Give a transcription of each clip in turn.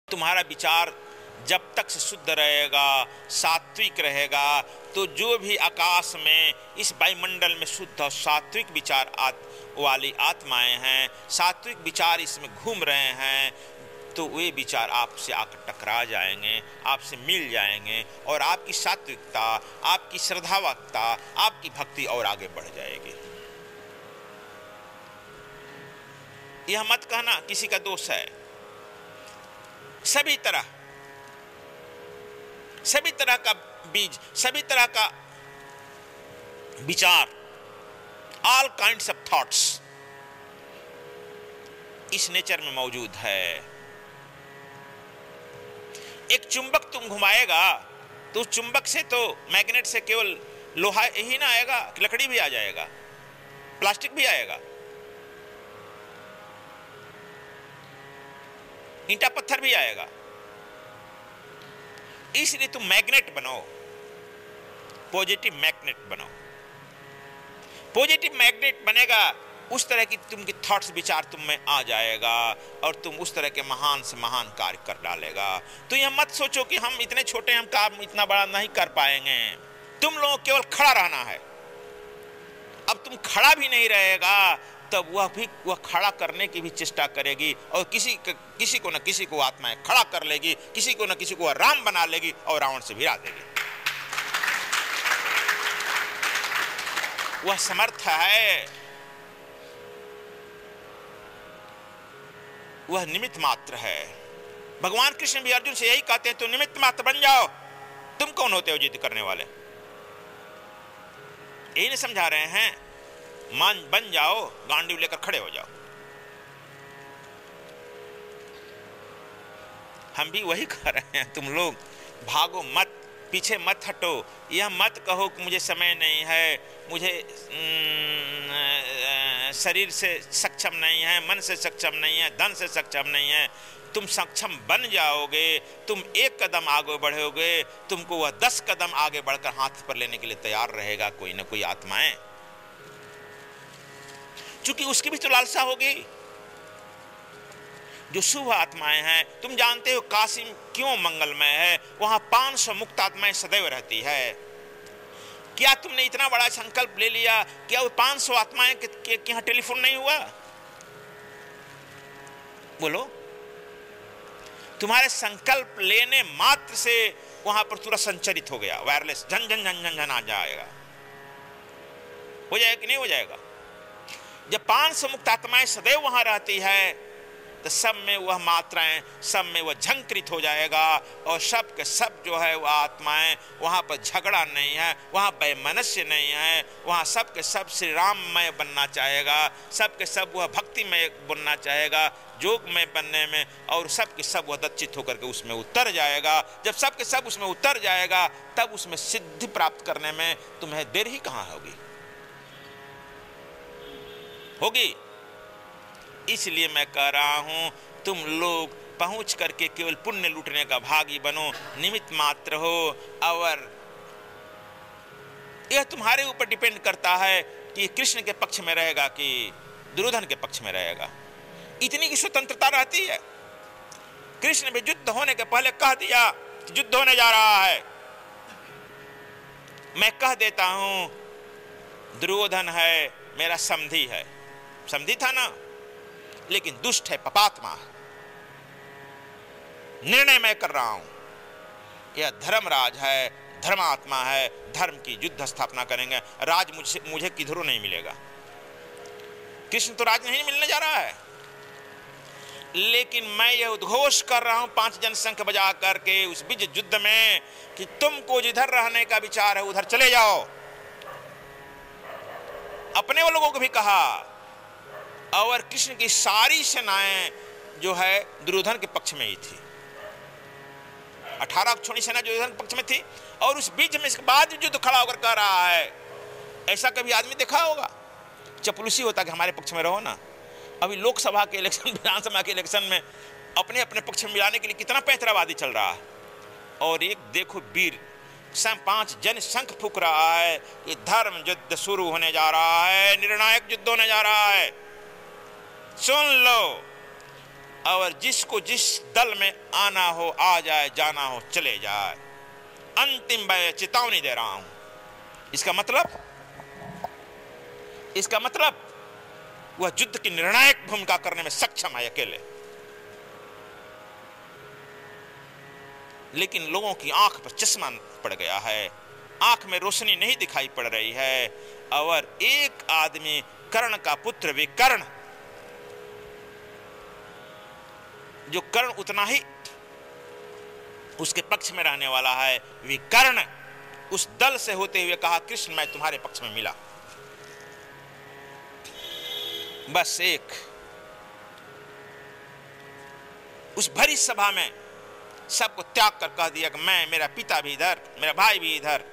तुम्हारा विचार जब तक से शुद्ध रहेगा, सात्विक रहेगा, तो जो भी आकाश में इस वायुमंडल में शुद्ध और सात्विक विचार वाली आत्माएं हैं, सात्विक विचार इसमें घूम रहे हैं, तो वे विचार आपसे आकर टकरा जाएंगे, आपसे मिल जाएंगे और आपकी सात्विकता, आपकी श्रद्धावकता, आपकी भक्ति और आगे बढ़ जाएगी। यह मत कहना किसी का दोष है। सभी तरह का बीज, सभी तरह का विचार, ऑल काइंड्स ऑफ थॉट्स इस नेचर में मौजूद है। एक चुंबक तुम घुमाएगा तो उस चुंबक से तो मैग्नेट से केवल लोहा ही ना आएगा, लकड़ी भी आ जाएगा, प्लास्टिक भी आएगा, ईंटा पत्थर भी आएगा। इसलिए तुम मैग्नेट बनो, पॉजिटिव मैग्नेट बनो। पॉजिटिव मैग्नेट बनेगा, उस तरह की तुम की थॉट्स, विचार तुम में आ जाएगा और तुम उस तरह के महान से महान कार्य कर डालेगा। तो यह मत सोचो कि हम इतने छोटे, हम काम इतना बड़ा नहीं कर पाएंगे। तुम लोगों केवल खड़ा रहना है। अब तुम खड़ा भी नहीं रहेगा तब वह खड़ा करने की भी चेष्टा करेगी और किसी को न किसी को आत्माएं खड़ा कर लेगी, किसी को न किसी को राम बना लेगी और रावण से भिड़ा देगी। वह समर्थ है, वह निमित्त मात्र है। भगवान कृष्ण भी अर्जुन से यही कहते हैं, तो निमित्त मात्र बन जाओ। तुम कौन होते हो जिद करने वाले? यही नहीं समझा रहे हैं? मान बन जाओ, गांडीव लेकर खड़े हो जाओ। हम भी वही कह रहे हैं, तुम लोग भागो मत, पीछे मत हटो। यह मत कहो कि मुझे समय नहीं है, मुझे शरीर से सक्षम नहीं है, मन से सक्षम नहीं है, धन से सक्षम नहीं है। तुम सक्षम बन जाओगे, तुम एक कदम आगे बढ़ोगे, तुमको वह 10 कदम आगे बढ़कर हाथ पर लेने के लिए तैयार रहेगा कोई ना कोई आत्माएं, क्योंकि उसकी भी तो लालसा होगी। जो शुभ आत्माएं हैं, तुम जानते हो काशी क्यों मंगलमय है, वहां 500 मुक्त आत्माएं सदैव रहती है। क्या तुमने इतना बड़ा संकल्प ले लिया, क्या वो 500 आत्माएं के यहाँ टेलीफोन नहीं हुआ? बोलो, तुम्हारे संकल्प लेने मात्र से वहां पर पूरा संचरित हो गया, वायरलेस झन झन झन झन झन आ जाएगा। हो जाएगा कि नहीं हो जाएगा? जब 500 मुक्त आत्माएं सदैव वहां रहती है तो सब में वह मात्राएं, सब में वह झंकृत हो जाएगा और सब के सब जो है वह आत्माएं, वहां पर झगड़ा नहीं है, वहां वैमनस्य नहीं है, वहां सब के सब श्री राममय बनना चाहेगा, सब के सब वह भक्तिमय बनना चाहेगा, जोगमय बनने में, और सब के सब वह दच्चित होकर के उसमें उतर जाएगा। जब सब के सब उसमें उतर जाएगा तब उसमें सिद्धि प्राप्त करने में तुम्हें देर ही कहाँ होगी। इसलिए मैं कह रहा हूं, तुम लोग पहुंच करके केवल पुण्य लूटने का भागी बनो, निमित्त मात्र हो। और यह तुम्हारे ऊपर डिपेंड करता है कि कृष्ण के पक्ष में रहेगा कि दुर्योधन के पक्ष में रहेगा। इतनी की स्वतंत्रता रहती है। कृष्ण भी युद्ध होने के पहले कह दिया कि युद्ध होने जा रहा है। मैं कह देता हूं, दुर्योधन है मेरा समधी है, समधी था ना, लेकिन दुष्ट है, पापात्मा है। निर्णय मैं कर रहा हूं, यह धर्मराज है, धर्मात्मा है, धर्म की युद्ध स्थापना करेंगे। राज मुझे किधरों नहीं मिलेगा। कृष्ण तो राज नहीं मिलने जा रहा है, लेकिन मैं यह उद्घोष कर रहा हूं 5 जन शंख बजा करके उस बीच युद्ध में कि तुमको जिधर रहने का विचार है उधर चले जाओ। अपने वो लोगों को भी कहा, और कृष्ण की सारी सेनाएं जो है दुर्योधन के पक्ष में ही थी। 18 छोड़ी सेना दुर्योधन के पक्ष में थी, और उस बीच में इसके बाद युद्ध खड़ा होकर कह रहा है। ऐसा कभी आदमी देखा होगा? चपलूसी होता कि हमारे पक्ष में रहो ना। अभी लोकसभा के इलेक्शन, विधानसभा के इलेक्शन में अपने अपने पक्ष में मिलाने के लिए कितना पैंतराबादी चल रहा है। और एक देखो वीर 5 जन शंख फूंक रहा है कि धर्म युद्ध शुरू होने जा रहा है, निर्णायक युद्ध होने जा रहा है। सुन लो, और जिसको जिस दल में आना हो आ जाए, जाना हो चले जाए। अंतिम मैं चेतावनी दे रहा हूं। इसका मतलब वह युद्ध की निर्णायक भूमिका करने में सक्षम है अकेले, लेकिन लोगों की आंख पर चश्मा पड़ गया है, आंख में रोशनी नहीं दिखाई पड़ रही है। और एक आदमी कर्ण का पुत्र विकर्ण, जो कर्ण उतना ही उसके पक्ष में रहने वाला है, विकर्ण उस दल से होते हुए कहा, कृष्ण मैं तुम्हारे पक्ष में मिला। बस एक उस भरी सभा में सबको त्याग कर कह दिया कि मैं, मेरा पिता भी इधर, मेरा भाई भी इधर,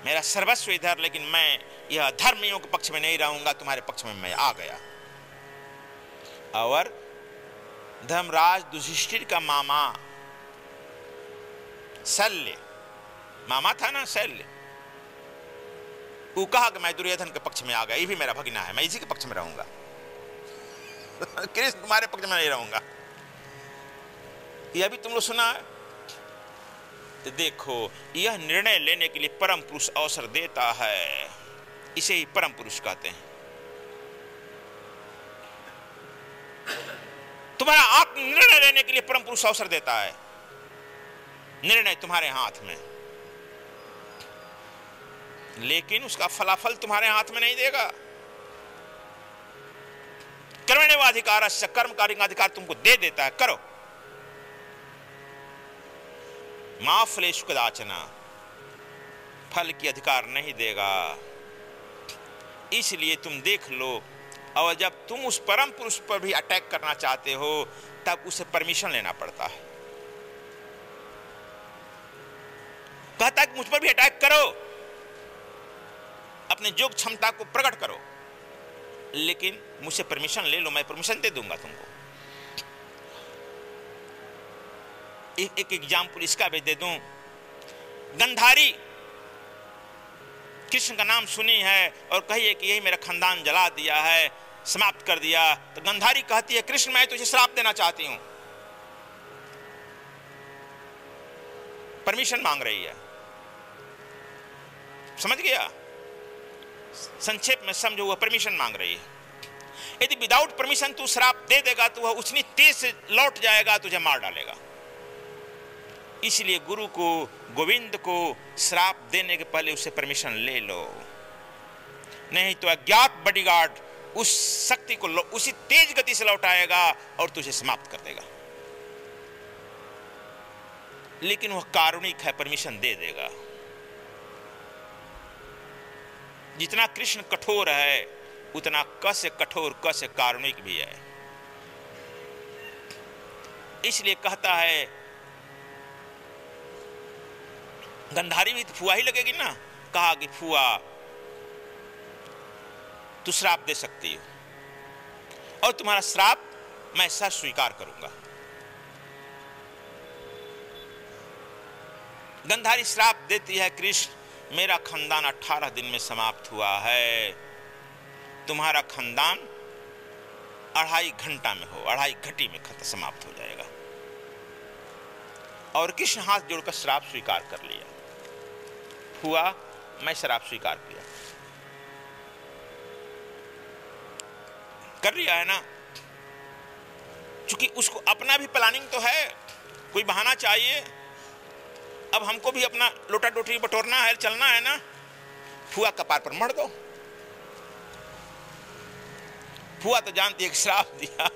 मेरा सर्वस्व इधर, लेकिन मैं यह धर्मियों के पक्ष में नहीं रहूंगा, तुम्हारे पक्ष में मैं आ गया। और धर्मराज युधिष्ठिर का मामा शल्य, मामा था ना शल्य, वो कहा कि मैं दुर्योधन के पक्ष में आ गया, ये भी मेरा भगिना है, मैं इसी के पक्ष में रहूंगा। कृष्ण तुम्हारे पक्ष में नहीं रहूंगा। यह भी तुम लोग सुना है? तो देखो, यह निर्णय लेने के लिए परम पुरुष अवसर देता है, इसे ही परम पुरुष कहते हैं। तुम्हारा आत्म निर्णय लेने के लिए परम पुरुष अवसर देता है। निर्णय तुम्हारे हाथ में, लेकिन उसका फलाफल तुम्हारे हाथ में नहीं देगा। कर्मण्येवाधिकारस्य, कर्म कार्य का अधिकार तुमको दे देता है, करो। मा फलेषु कदाचन, फल की अधिकार नहीं देगा। इसलिए तुम देख लो, और जब तुम उस परम पुरुष पर भी अटैक करना चाहते हो, तब उसे परमिशन लेना पड़ता है। कहता है कि मुझ पर भी अटैक करो, अपने योग क्षमता को प्रकट करो, लेकिन मुझसे परमिशन ले लो, मैं परमिशन दे दूंगा तुमको। एक एग्जाम्पल इसका भी दे दूं। गंधारी कृष्ण का नाम सुनी है और कहिए कि यही मेरा खानदान जला दिया है, समाप्त कर दिया, तो गंधारी कहती है, कृष्ण मैं तुझे श्राप देना चाहती हूं। परमिशन मांग रही है, समझ गया? संक्षेप में समझो, वह परमिशन मांग रही है। यदि विदाउट परमिशन तू श्राप दे देगा तो वह उतनी तेज से लौट जाएगा, तुझे मार डालेगा। इसलिए गुरु को, गोविंद को श्राप देने के पहले उससे परमिशन ले लो, नहीं तो अज्ञात बॉडीगार्ड उस शक्ति को उसी तेज गति से लौटाएगा और तुझे समाप्त कर देगा। लेकिन वह कारुणिक है, परमिशन दे देगा। जितना कृष्ण कठोर है, उतना क से कठोर, क से कारुणिक भी है। इसलिए कहता है, गंधारी भी तो फुआ ही लगेगी ना। कहा कि फुआ तू श्राप दे सकती हो, और तुम्हारा श्राप मैं सच स्वीकार करूंगा। गंधारी श्राप देती है, कृष्ण मेरा खानदान 18 दिन में समाप्त हुआ है, तुम्हारा खानदान 2.5 घंटा में हो, 2.5 घंटे में खत्म समाप्त हो जाएगा। और कृष्ण हाथ जोड़कर श्राप स्वीकार कर लिया। हुआ, मैं श्राप स्वीकार किया, कर लिया है ना। क्योंकि उसको अपना भी प्लानिंग तो है, कोई बहाना चाहिए। अब हमको भी अपना लोटा डोटी बटोरना है, चलना है ना। फुआ कपार पर मर दो। फुआ तो जानती है कि श्राप दिया,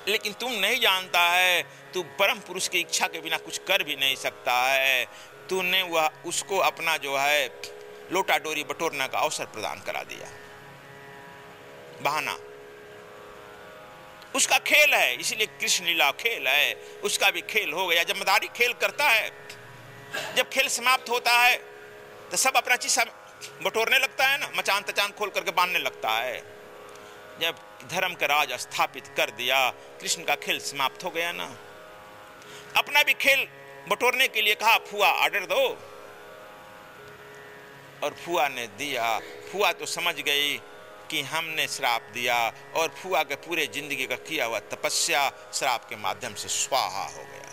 लेकिन तुम नहीं जानता है, तू परम पुरुष की इच्छा के बिना कुछ कर भी नहीं सकता है। तूने वह उसको अपना जो है लोटा डोरी बटोरने का अवसर प्रदान करा दिया। बहाना उसका खेल है, इसीलिए कृष्ण लीला खेल है, उसका भी खेल हो गया। जब मदारी खेल करता है, जब खेल समाप्त होता है तो सब अपना चीज बटोरने लगता है ना, मचान तचान खोल करके बांधने लगता है। जब धर्म का राज स्थापित कर दिया, कृष्ण का खेल समाप्त हो गया ना। अपना भी खेल बटोरने के लिए कहा, फुआ ऑर्डर दो, और फुआ ने दिया। फुआ तो समझ गई कि हमने श्राप दिया और फुआ के पूरे जिंदगी का किया हुआ तपस्या श्राप के माध्यम से स्वाहा हो गया,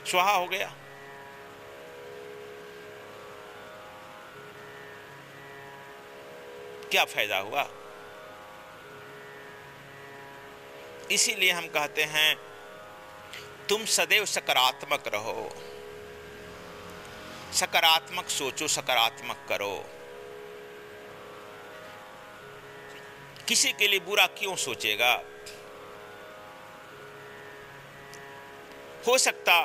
स्वाहा हो गया। क्या फायदा हुआ? इसीलिए हम कहते हैं तुम सदैव सकारात्मक रहो, सकारात्मक सोचो, सकारात्मक करो। किसी के लिए बुरा क्यों सोचेगा? हो सकता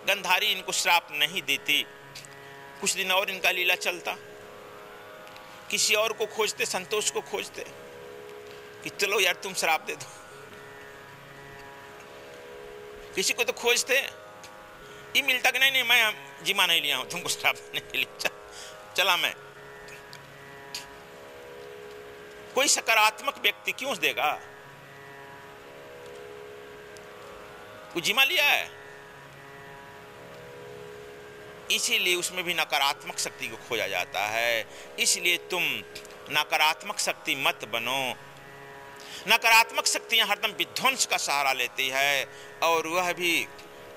गंधारी इनको श्राप नहीं देती, कुछ दिन और इनका लीला चलता, किसी और को खोजते, संतोष को खोजते कि चलो यार तुम श्राप दे दो। किसी को तो खोजते, ये मिलता कि नहीं, मैं जिमा नहीं लिया हूं तुमको श्राप देने के लिए, चला मैं। कोई सकारात्मक व्यक्ति क्यों देगा? कोई जिमा लिया है, इसीलिए उसमें भी नकारात्मक शक्ति को खोजा जाता है। इसलिए तुम नकारात्मक शक्ति मत बनो। नकारात्मक शक्तियां हरदम विध्वंस का सहारा लेती है, और वह भी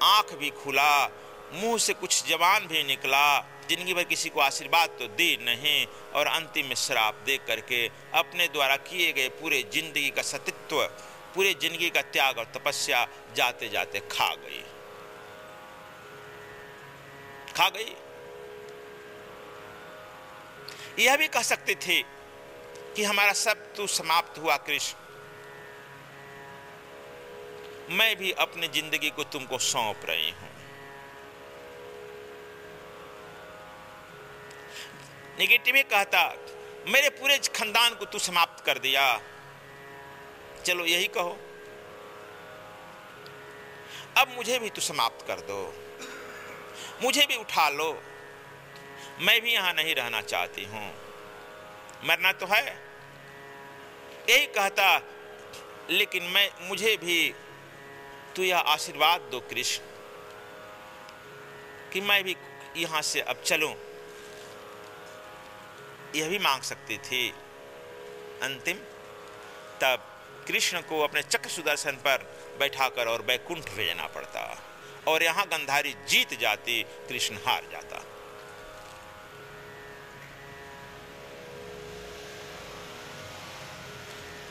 आंख भी खुला, मुंह से कुछ जबान भी निकला, जिंदगी भर किसी को आशीर्वाद तो दी नहीं, और अंतिम में श्राप दे करके अपने द्वारा किए गए पूरे जिंदगी का सतीत्व, पूरे जिंदगी का त्याग और तपस्या जाते जाते खा गई, खा गई। यह भी कह सकते थे कि हमारा सब तो समाप्त हुआ कृष्ण, मैं भी अपनी जिंदगी को तुमको सौंप रही हूं। नेगेटिव ही कहता मेरे पूरे खानदान को तू समाप्त कर दिया, चलो यही कहो, अब मुझे भी तू समाप्त कर दो, मुझे भी उठा लो, मैं भी यहां नहीं रहना चाहती हूं, मरना तो है, यही कहता। लेकिन मुझे भी तू यह आशीर्वाद दो कृष्ण कि मैं भी यहां से अब चलूं, यह भी मांग सकती थी। अंतिम तब कृष्ण को अपने चक्र सुदर्शन पर बैठाकर और वैकुंठ भेजना पड़ता, और यहां गंधारी जीत जाती, कृष्ण हार जाता।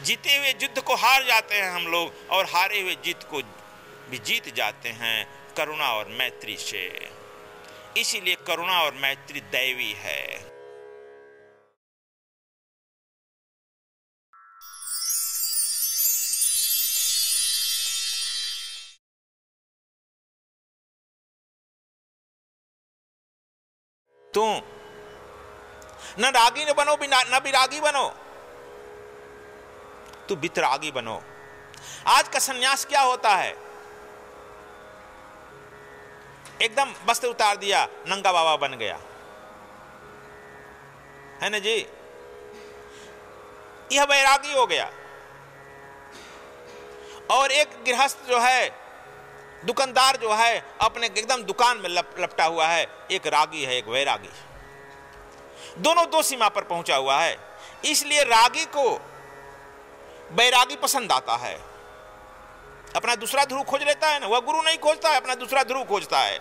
जीते हुए युद्ध को हार जाते हैं हम लोग, और हारे हुए जीत को भी जीत जाते हैं करुणा और मैत्री से। इसीलिए करुणा और मैत्री दैवी है। तुम न रागी न बनो, न विरागी बनो, तू वितरागी बनो। आज का सन्यास क्या होता है? एकदम वस्त्र उतार दिया, नंगा बाबा बन गया, है ना जी? यह वैरागी हो गया। और एक गृहस्थ जो है, दुकानदार जो है, अपने एकदम दुकान में लपटा हुआ है, एक रागी है, एक वैरागी, दोनों दो सीमा पर पहुंचा हुआ है। इसलिए रागी को वैरागी पसंद आता है, अपना दूसरा ध्रुव खोज लेता है ना, वह गुरु नहीं खोजता है, अपना दूसरा ध्रुव खोजता है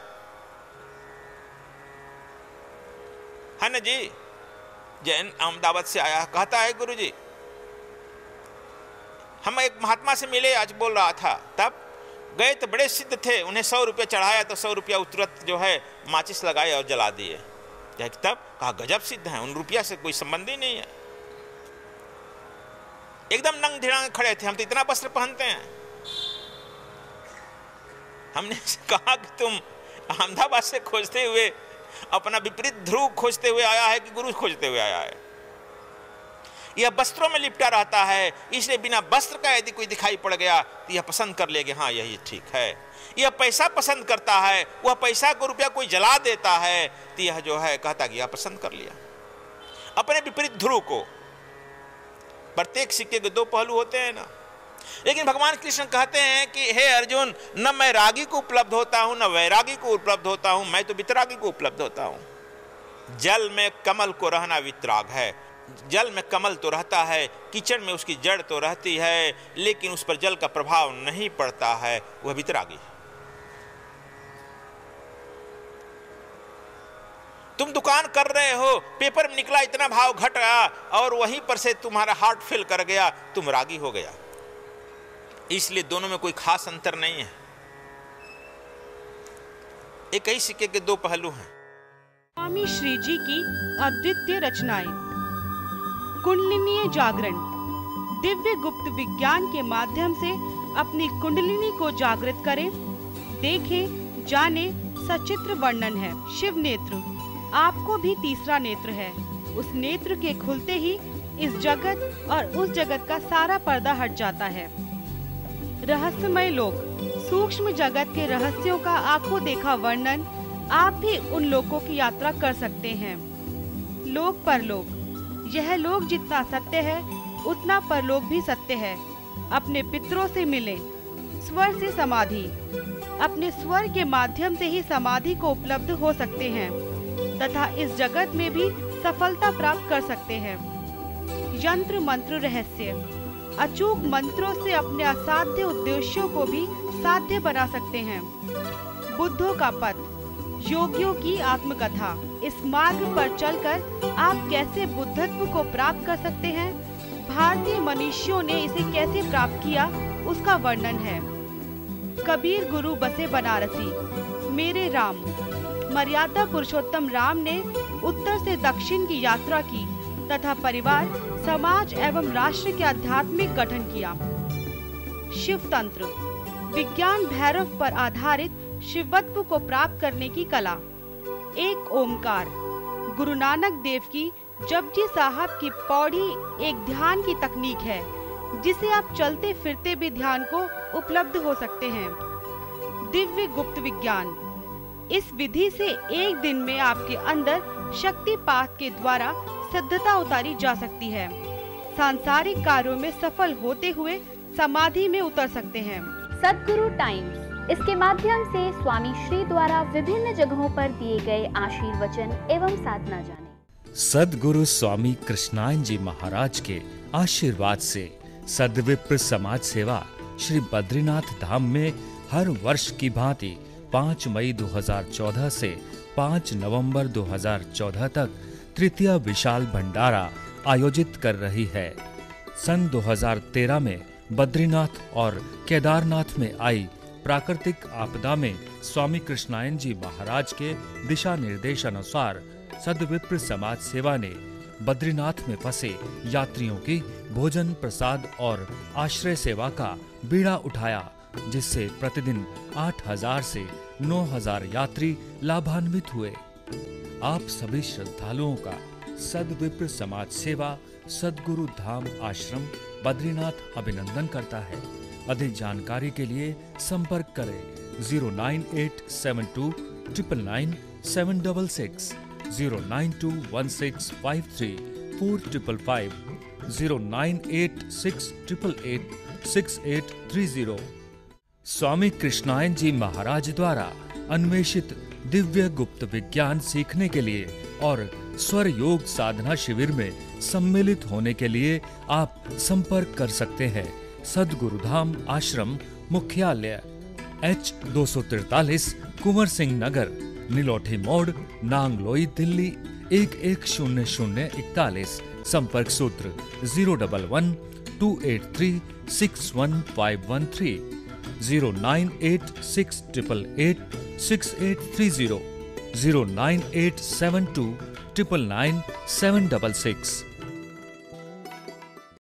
ना जी? जैन अहमदाबाद से आया, कहता है गुरु जी हम एक महात्मा से मिले, आज बोल रहा था, तब गए तो बड़े सिद्ध थे, उन्हें 100 रुपये चढ़ाया तो 100 रुपया तुरंत जो है माचिस लगाए और जला दिए। तब कहा गजब सिद्ध हैं, उन रुपया से कोई संबंध ही नहीं है, एकदम नंग ढिड़ांग खड़े थे। हम तो इतना वस्त्र पहनते हैं। हमने कहा कि तुम अहमदाबाद से खोजते हुए, अपना विपरीत ध्रुव खोजते हुए आया है कि गुरु खोजते हुए आया है? यह वस्त्रों में लिपटा रहता है, इसलिए बिना वस्त्र का यदि कोई दिखाई पड़ गया तो यह पसंद कर लेगा, हाँ यही ठीक है। यह पैसा पसंद करता है, वह पैसा को रुपया कोई जला देता है तो यह जो है कहता कि यह पसंद कर लिया। अपने विपरीत ध्रुव को, प्रत्येक सिक्के के दो पहलू होते हैं ना। लेकिन भगवान कृष्ण कहते हैं कि हे अर्जुन, न मैं रागी को उपलब्ध होता हूं, न वैरागी को उपलब्ध होता हूं, मैं तो वितरागी को उपलब्ध होता हूं। जल में कमल को रहना वितराग है। जल में कमल तो रहता है, कीचड़ में उसकी जड़ तो रहती है, लेकिन उस पर जल का प्रभाव नहीं पड़ता है, वह वितरागी है। तुम दुकान कर रहे हो, पेपर में निकला इतना भाव घट गया और वहीं पर से तुम्हारा हार्ट फेल कर गया, तुम रागी हो गया। इसलिए दोनों में कोई खास अंतर नहीं है, एक ही सिक्के के दो पहलू हैं। स्वामी श्री जी की अद्वितीय रचनाएं। कुंडलिनी जागरण। दिव्य गुप्त विज्ञान के माध्यम से अपनी कुंडलिनी को जागृत करें, देखें, जाने, सचित्र वर्णन है। शिव नेत्र। आपको भी तीसरा नेत्र है। उस नेत्र के खुलते ही इस जगत और उस जगत का सारा पर्दा हट जाता है। रहस्यमय लोक। सूक्ष्म जगत के रहस्यों का आंखों देखा वर्णन। आप भी उन लोकों की यात्रा कर सकते हैं। लोक परलोक। यह लोक जितना सत्य है उतना परलोक भी सत्य है। अपने पितरों से मिलें। स्वर से समाधि। अपने स्वर के माध्यम से ही समाधि को उपलब्ध हो सकते हैं तथा इस जगत में भी सफलता प्राप्त कर सकते हैं। यंत्र मंत्र रहस्य। अचूक मंत्रों से अपने असाध्य उद्देश्यों को भी साध्य बना सकते हैं। बुद्धों का पथ। योगियों की आत्मकथा। इस मार्ग पर चलकर आप कैसे बुद्धत्व को प्राप्त कर सकते हैं, भारतीय मनीषियों ने इसे कैसे प्राप्त किया, उसका वर्णन है। कबीर गुरु बसे बनारसी। मेरे राम। मर्यादा पुरुषोत्तम राम ने उत्तर से दक्षिण की यात्रा की तथा परिवार, समाज एवं राष्ट्र के आध्यात्मिक गठन किया। शिव तंत्र। विज्ञान भैरव पर आधारित शिवत्व को प्राप्त करने की कला। एक ओमकार। गुरु नानक देव की जपजी साहब की पौड़ी एक ध्यान की तकनीक है जिसे आप चलते फिरते भी ध्यान को उपलब्ध हो सकते हैं। दिव्य गुप्त विज्ञान। इस विधि से एक दिन में आपके अंदर शक्तिपात के द्वारा सिद्धता उतारी जा सकती है। सांसारिक कार्यों में सफल होते हुए समाधि में उतर सकते हैं। सद्गुरु टाइम्स। इसके माध्यम से स्वामी श्री द्वारा विभिन्न जगहों पर दिए गए आशीर्वचन एवं साधना जाने। सद्गुरु स्वामी कृष्णायन जी महाराज के आशीर्वाद से सद्विप्र समाज सेवा श्री बद्रीनाथ धाम में हर वर्ष की भांति 5 मई 2014 से 5 नवंबर 2014 तक तृतीय विशाल भंडारा आयोजित कर रही है। सन 2013 में बद्रीनाथ और केदारनाथ में आई प्राकृतिक आपदा में स्वामी कृष्णायन जी महाराज के दिशा निर्देश अनुसार सद्विप्र समाज सेवा ने बद्रीनाथ में फंसे यात्रियों की भोजन, प्रसाद और आश्रय सेवा का बीड़ा उठाया, जिससे प्रतिदिन 8,000 से 9,000 यात्री लाभान्वित हुए। आप सभी श्रद्धालुओं का सद्विप्र समाज सेवा सद्गुरु धाम आश्रम बद्रीनाथ अभिनंदन करता है। अधिक जानकारी के लिए संपर्क करें 09872 999 766, 0921653 4555, 0986888 6830। स्वामी कृष्णायन जी महाराज द्वारा अन्वेषित दिव्य गुप्त विज्ञान सीखने के लिए और स्वर योग साधना शिविर में सम्मिलित होने के लिए आप संपर्क कर सकते हैं। सद्गुरुधाम आश्रम मुख्यालय H243 कुंवर सिंह नगर, नीलोठी मोड़, नांगलोई, दिल्ली 110041। संपर्क सूत्र 011-283-61513, 09868886830, 09872 999 766।